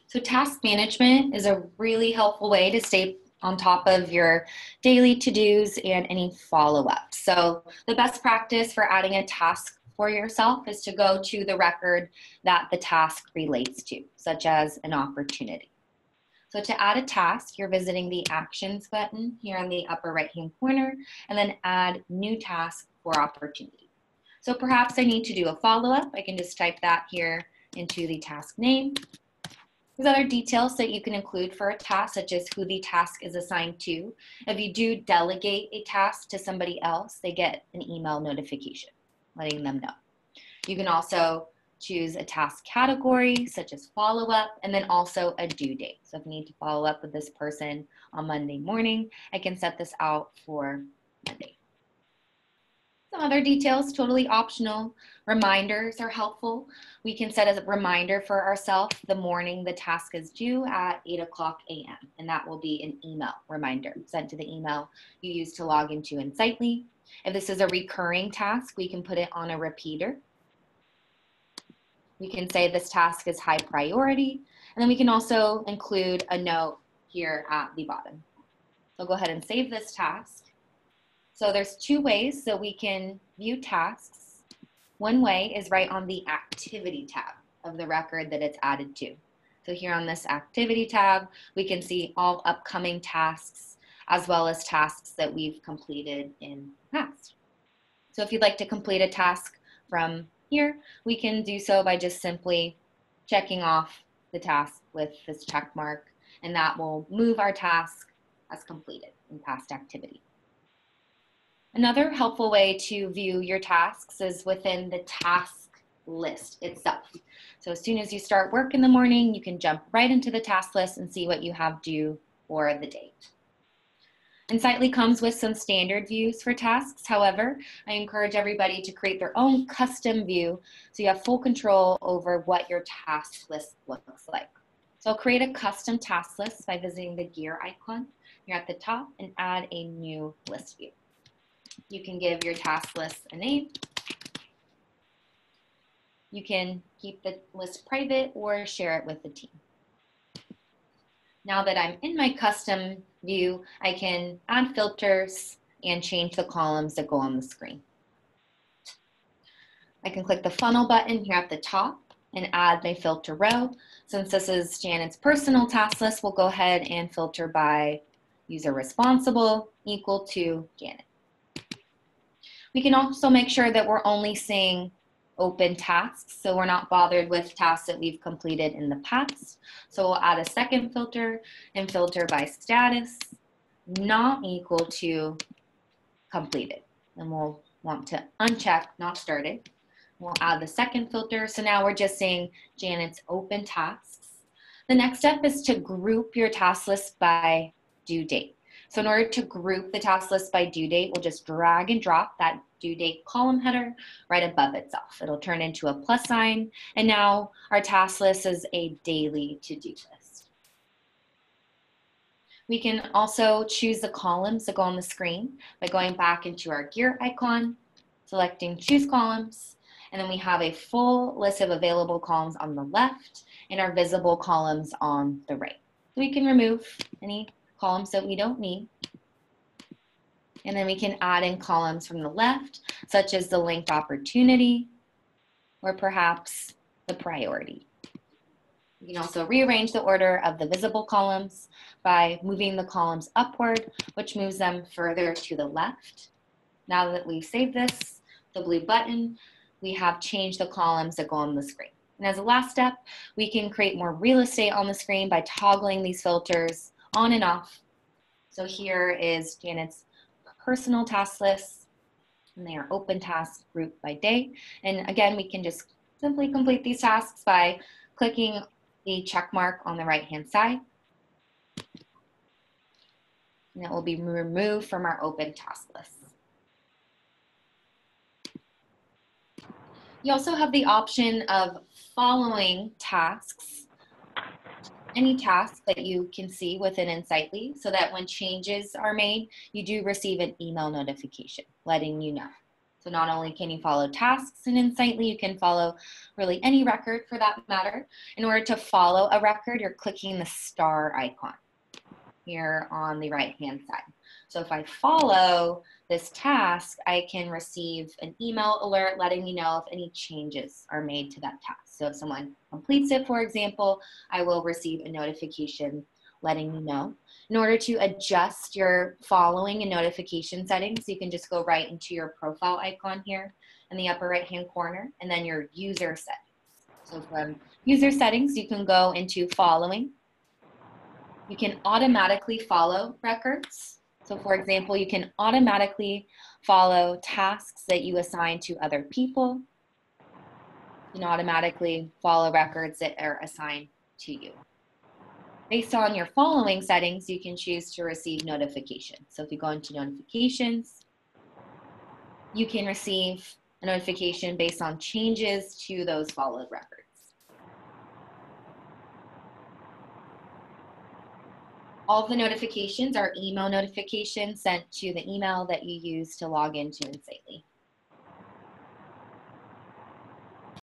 So task management is a really helpful way to stay on top of your daily to-dos and any follow-up. So the best practice for adding a task for yourself is to go to the record that the task relates to, such as an opportunity. So to add a task, you're visiting the Actions button here on the upper right-hand corner, and then add New Task for Opportunity. So perhaps I need to do a follow-up. I can just type that here into the task name. There's other details that you can include for a task, such as who the task is assigned to. If you do delegate a task to somebody else, they get an email notification letting them know. You can also choose a task category, such as follow-up, and then also a due date. So if you need to follow up with this person on Monday morning, I can set this out for Monday. Some other details, totally optional. Reminders are helpful. We can set a reminder for ourselves the morning the task is due at 8:00 a.m. And that will be an email reminder sent to the email you use to log into Insightly. If this is a recurring task, we can put it on a repeater. We can say this task is high priority, and then we can also include a note here at the bottom. So go ahead and save this task. So there's two ways that we can view tasks. One way is right on the Activity tab of the record that it's added to. So here on this Activity tab, we can see all upcoming tasks as well as tasks that we've completed in the past. So if you'd like to complete a task from here, we can do so by just simply checking off the task with this check mark, and that will move our task as completed in past activity. Another helpful way to view your tasks is within the task list itself. So as soon as you start work in the morning, you can jump right into the task list and see what you have due for the date. Insightly comes with some standard views for tasks. However, I encourage everybody to create their own custom view so you have full control over what your task list looks like. So I'll create a custom task list by visiting the gear icon here at the top and add a new list view. You can give your task list a name. You can keep the list private or share it with the team. Now that I'm in my custom view, I can add filters and change the columns that go on the screen. I can click the funnel button here at the top and add my filter row. Since this is Janet's personal task list, we'll go ahead and filter by user responsible equal to Janet. We can also make sure that we're only seeing open tasks, so we're not bothered with tasks that we've completed in the past. So we'll add a second filter and filter by status, not equal to completed. And we'll want to uncheck not started. We'll add the second filter. So now we're just seeing Janet's open tasks. The next step is to group your task list by due date. So in order to group the task list by due date, we'll just drag and drop that due date column header right above itself. It'll turn into a plus sign, and now our task list is a daily to-do list. We can also choose the columns that go on the screen by going back into our gear icon, selecting choose columns, and then we have a full list of available columns on the left and our visible columns on the right. So we can remove any columns that we don't need. And then we can add in columns from the left, such as the linked opportunity or perhaps the priority. You can also rearrange the order of the visible columns by moving the columns upward, which moves them further to the left. Now that we've saved this, the blue button, we have changed the columns that go on the screen. And as a last step, we can create more real estate on the screen by toggling these filters on and off. So here is Janet's personal task list, and they are open tasks grouped by day. And again, we can just simply complete these tasks by clicking the check mark on the right-hand side. And it will be removed from our open task list. You also have the option of following tasks, any task that you can see within Insightly, so that when changes are made, you do receive an email notification letting you know. So not only can you follow tasks in Insightly, you can follow really any record for that matter. In order to follow a record, you're clicking the star icon here on the right-hand side. So if I follow this task, I can receive an email alert letting me know if any changes are made to that task. So if someone completes it, for example, I will receive a notification letting me know. In order to adjust your following and notification settings, you can just go right into your profile icon here in the upper right-hand corner, and then your user settings. So from user settings, you can go into following. You can automatically follow records. So for example, you can automatically follow tasks that you assign to other people. You can automatically follow records that are assigned to you. Based on your following settings, you can choose to receive notifications. So if you go into notifications, you can receive a notification based on changes to those followed records. All of the notifications are email notifications sent to the email that you use to log into Insightly.